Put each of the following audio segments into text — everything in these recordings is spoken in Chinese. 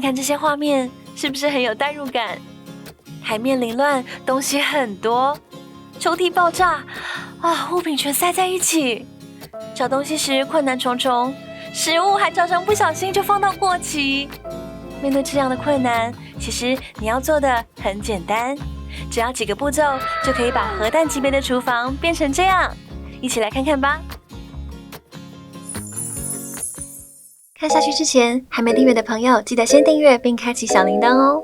看这些画面，是不是很有代入感？台面凌乱，东西很多，抽屉爆炸，物品全塞在一起。找东西时困难重重，食物还常常不小心就放到过期。面对这样的困难，其实你要做的很简单，只要几个步骤就可以把核弹级别的厨房变成这样。一起来看看吧。看下去之前，还没订阅的朋友，记得先订阅并开启小铃铛哦。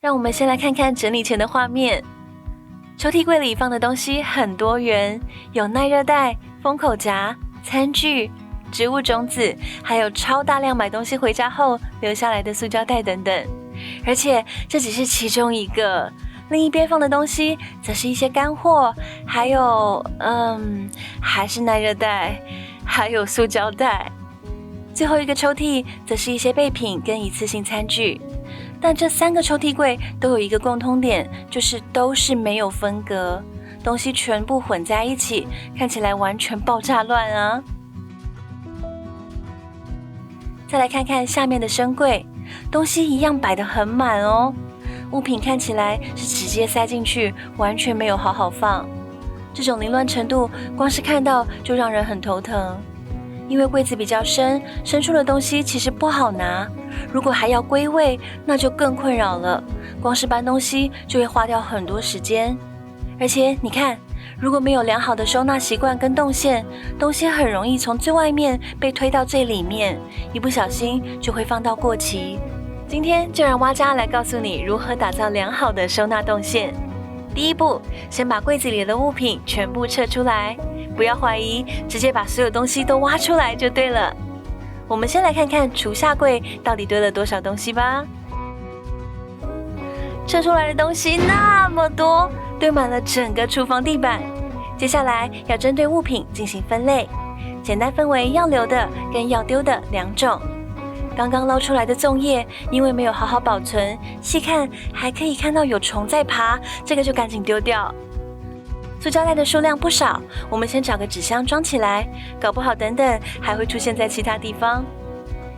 让我们先来看看整理前的画面。抽屉柜里放的东西很多元，有耐热袋、封口夹、餐具、植物种子，还有超大量买东西回家后留下来的塑胶袋等等。而且这只是其中一个，另一边放的东西则是一些干货，还有还是耐热袋，还有塑胶袋。最后一个抽屉则是一些备品跟一次性餐具。但这3个抽屉柜都有一个共通点，就是都是没有分隔，东西全部混在一起，看起来完全爆炸乱啊。再来看看下面的深柜，东西一样摆得很满哦，物品看起来是直接塞进去，完全没有好好放。这种凌乱程度，光是看到就让人很头疼。因为柜子比较深，深处的东西其实不好拿，如果还要归位，那就更困扰了。光是搬东西就会花掉很多时间。而且你看，如果没有良好的收纳习惯跟动线，东西很容易从最外面被推到最里面，一不小心就会放到过期。今天就让蛙家来告诉你如何打造良好的收纳动线。第一步，先把柜子里的物品全部撤出来，不要怀疑，直接把所有东西都挖出来就对了。我们先来看看厨下柜到底堆了多少东西吧。撤出来的东西那么多，堆满了整个厨房地板。接下来要针对物品进行分类，简单分为要留的跟要丢的2种。刚刚捞出来的粽叶，因为没有好好保存，细看还可以看到有虫在爬，这个就赶紧丢掉。塑胶袋的数量不少，我们先找个纸箱装起来，搞不好等等还会出现在其他地方。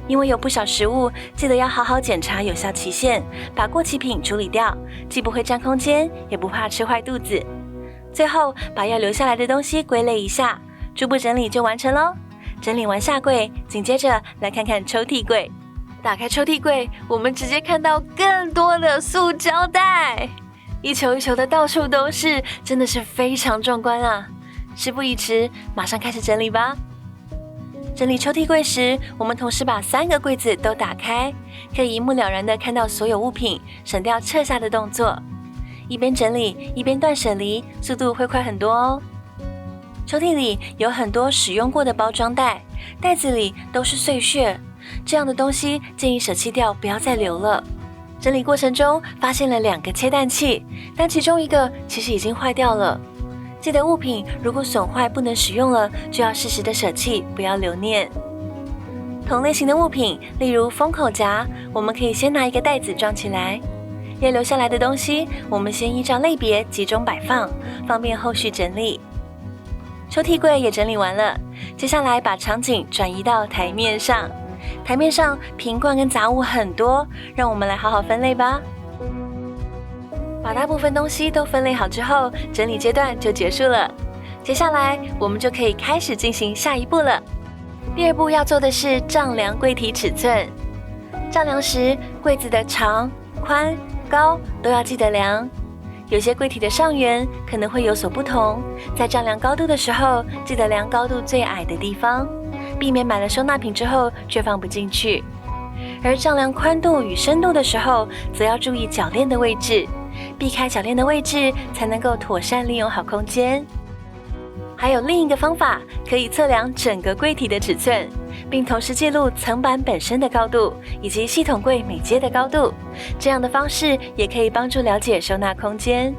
因为有不少食物，记得要好好检查有效期限，把过期品处理掉，既不会占空间，也不怕吃坏肚子。最后把要留下来的东西归类一下，初步整理就完成咯。整理完下柜，紧接着来看看抽屉柜。打开抽屉柜，我们直接看到更多的塑胶袋，一球一球的到处都是，真的是非常壮观啊！事不宜迟，马上开始整理吧。整理抽屉柜时，我们同时把3个柜子都打开，可以一目了然的看到所有物品，省掉撤下的动作。一边整理一边断舍离，速度会快很多哦。抽屉里有很多使用过的包装袋，袋子里都是碎屑，这样的东西建议舍弃掉，不要再留了。整理过程中发现了2个切蛋器，但其中一个其实已经坏掉了。记得物品如果损坏不能使用了，就要适时的舍弃，不要留念。同类型的物品，例如封口夹，我们可以先拿一个袋子装起来。要留下来的东西，我们先依照类别集中摆放，方便后续整理。抽屉柜也整理完了，接下来把场景转移到台面上。台面上瓶罐跟杂物很多，让我们来好好分类吧。把大部分东西都分类好之后，整理阶段就结束了。接下来我们就可以开始进行下一步了。第2步要做的是丈量柜体尺寸。丈量时，柜子的长、宽、高都要记得量。有些柜体的上缘可能会有所不同，在丈量高度的时候，记得量高度最矮的地方，避免买了收纳品之后却放不进去。而丈量宽度与深度的时候，则要注意铰链的位置，避开铰链的位置，才能够妥善利用好空间。还有另一个方法，可以测量整个柜体的尺寸，并同时记录层板本身的高度以及系统柜每阶的高度。这样的方式也可以帮助了解收纳空间。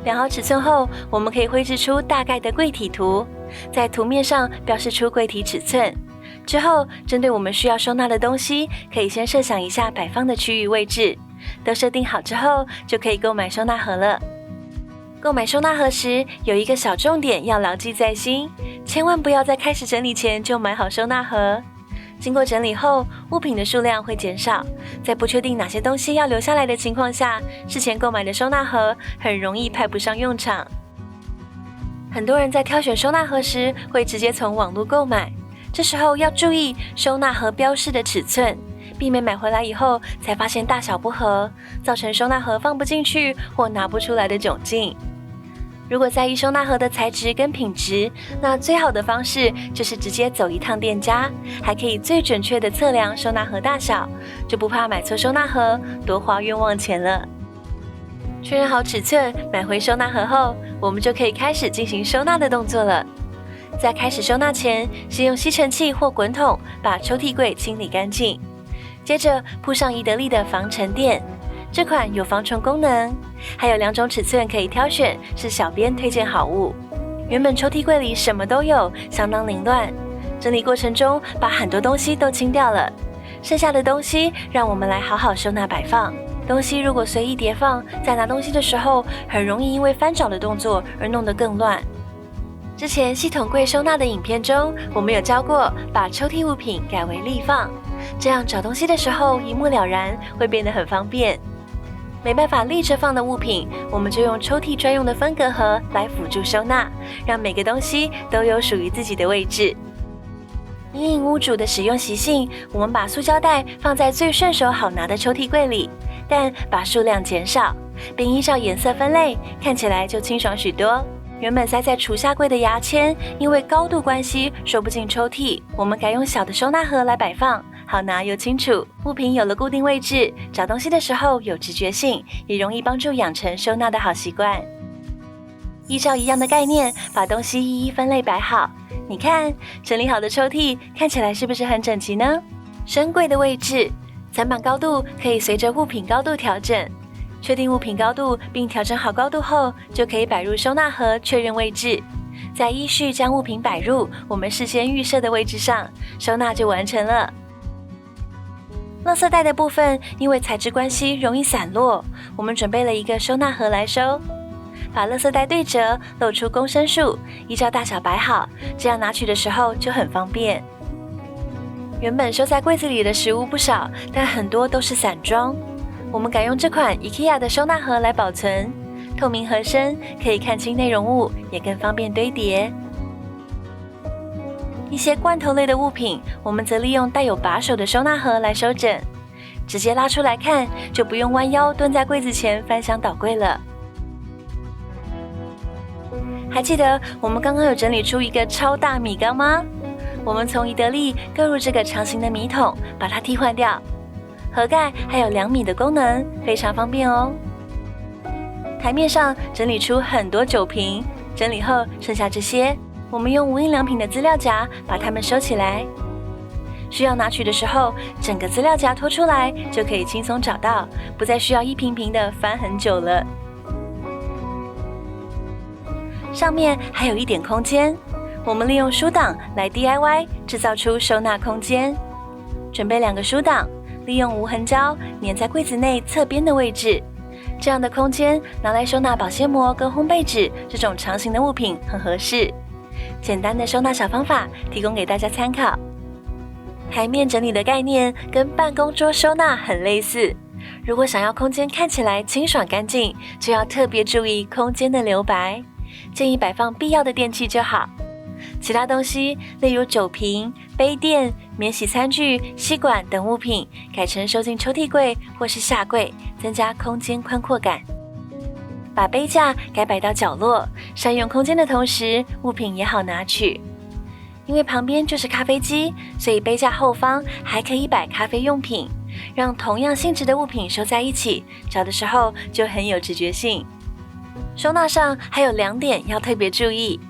量好尺寸后，我们可以绘制出大概的柜体图，在图面上标示出柜体尺寸。之后，针对我们需要收纳的东西，可以先设想一下摆放的区域位置。都设定好之后，就可以购买收纳盒了。购买收纳盒时，有一个小重点要牢记在心，千万不要在开始整理前就买好收纳盒。经过整理后，物品的数量会减少，在不确定哪些东西要留下来的情况下，事前购买的收纳盒很容易派不上用场。很多人在挑选收纳盒时会直接从网络购买，这时候要注意收纳盒标示的尺寸，避免买回来以后才发现大小不合，造成收纳盒放不进去或拿不出来的窘境。如果在意收纳盒的材质跟品质，那最好的方式就是直接走一趟店家，还可以最准确的测量收纳盒大小，就不怕买错收纳盒，多花冤枉钱了。确认好尺寸，买回收纳盒后，我们就可以开始进行收纳的动作了。在开始收纳前，先用吸尘器或滚筒把抽屉柜清理干净，接着铺上宜得利的防尘垫，这款有防虫功能，还有2种尺寸可以挑选，是小编推荐好物。原本抽屉柜里什么都有，相当凌乱，整理过程中把很多东西都清掉了，剩下的东西让我们来好好收纳摆放。东西如果随意叠放，在拿东西的时候很容易因为翻找的动作而弄得更乱。之前系统柜收纳的影片中，我们有教过把抽屉物品改为立放，这样找东西的时候一目了然，会变得很方便。没办法立着放的物品，我们就用抽屉专用的分隔盒来辅助收纳，让每个东西都有属于自己的位置。因应屋主的使用习性，我们把塑胶袋放在最顺手好拿的抽屉柜里，但把数量减少，并依照颜色分类，看起来就清爽许多。原本塞在厨下柜的牙签，因为高度关系收不进抽屉，我们改用小的收纳盒来摆放，好拿又清楚。物品有了固定位置，找东西的时候有直觉性，也容易帮助养成收纳的好习惯。依照一样的概念，把东西一一分类摆好。你看，整理好的抽屉看起来是不是很整齐呢？深柜的位置，层板高度可以随着物品高度调整。确定物品高度并调整好高度后，就可以摆入收纳盒确认位置，再依序将物品摆入我们事先预设的位置上，收纳就完成了。垃圾袋的部分因为材质关系容易散落，我们准备了一个收纳盒来收，把垃圾袋对折，露出公升数，依照大小摆好，这样拿取的时候就很方便。原本收在柜子里的食物不少，但很多都是散装。我们改用这款 IKEA 的收纳盒来保存，透明盒身，可以看清内容物，也更方便堆叠。一些罐头类的物品，我们则利用带有把手的收纳盒来收整，直接拉出来看，就不用弯腰蹲在柜子前翻箱倒柜了。还记得我们刚刚有整理出一个超大米缸吗？我们从宜得利购入这个长形的米桶，把它替换掉。盒盖还有量米的功能，非常方便哦。台面上整理出很多酒瓶，整理后剩下这些，我们用无印良品的资料夹把它们收起来。需要拿取的时候，整个资料夹拖出来就可以轻松找到，不再需要一瓶瓶的翻很久了。上面还有一点空间，我们利用书档来 DIY 制造出收纳空间。准备2个书档，利用无痕胶粘在柜子内侧边的位置，这样的空间拿来收纳保鲜膜跟烘焙纸这种长形的物品很合适。简单的收纳小方法提供给大家参考。台面整理的概念跟办公桌收纳很类似，如果想要空间看起来清爽干净，就要特别注意空间的留白，建议摆放必要的电器就好。其他东西，例如酒瓶、杯垫、免洗餐具、吸管等物品，改成收进抽屉柜或是下柜，增加空间宽阔感。把杯架改摆到角落，善用空间的同时，物品也好拿取。因为旁边就是咖啡机，所以杯架后方还可以摆咖啡用品，让同样性质的物品收在一起，找的时候就很有直觉性。收纳上还有2点要特别注意。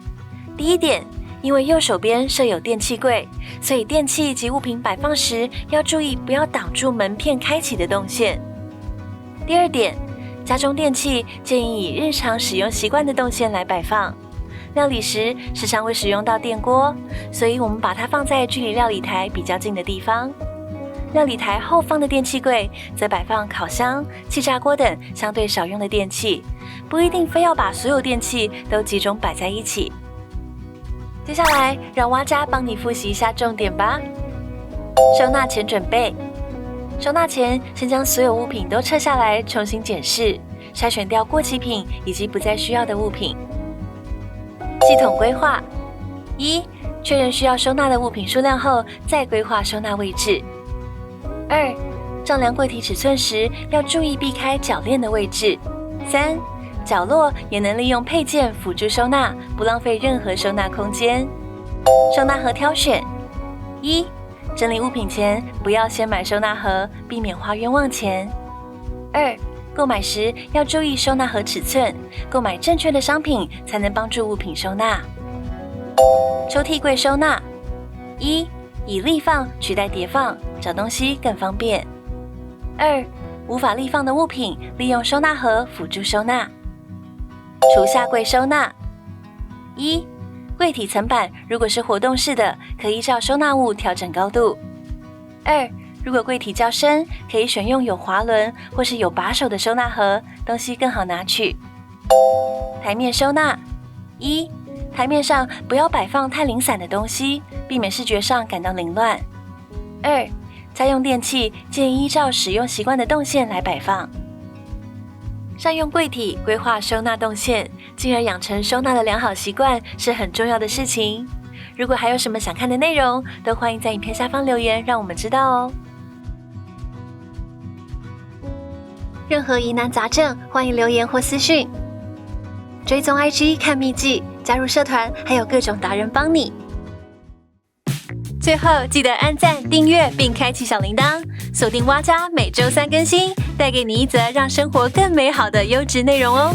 第一点，因为右手边设有电器柜，所以电器及物品摆放时要注意不要挡住门片开启的动线。第二点，家中电器建议以日常使用习惯的动线来摆放。料理时时常会使用到电锅，所以我们把它放在距离料理台比较近的地方。料理台后方的电器柜则摆放烤箱、气炸锅等相对少用的电器，不一定非要把所有电器都集中摆在一起。接下来让蛙家帮你复习一下重点吧。收纳前准备。收纳前，先将所有物品都撤下来，重新检视，筛选掉过期品以及不再需要的物品。系统规划：1. 确认需要收纳的物品数量后，再规划收纳位置。2. 丈量柜体尺寸时，要注意避开铰链的位置。3. 角落也能利用配件辅助收纳，不浪费任何收纳空间。收纳盒挑选：1. 整理物品前，不要先买收纳盒，避免花冤枉钱。2. 购买时要注意收纳盒尺寸，购买正确的商品才能帮助物品收纳。抽屉柜收纳：1. 以立放取代叠放，找东西更方便。2. 无法立放的物品，利用收纳盒辅助收纳。厨下柜收纳：1. 柜体层板如果是活动式的，可依照收纳物调整高度。2. 如果柜体较深，可以选用有滑轮或是有把手的收纳盒，东西更好拿取。台面收纳：1. 台面上不要摆放太零散的东西，避免视觉上感到凌乱。2. 家用电器建议依照使用习惯的动线来摆放。善用柜体，规划收纳动线，进而养成收纳的良好习惯，是很重要的事情。如果还有什么想看的内容，都欢迎在影片下方留言，让我们知道哦。任何疑难杂症，欢迎留言或私讯。追踪 IG 看秘籍，加入社团，还有各种达人帮你。最后记得按赞、订阅并开启小铃铛，锁定蛙家每周3更新，带给你一则让生活更美好的优质内容哦。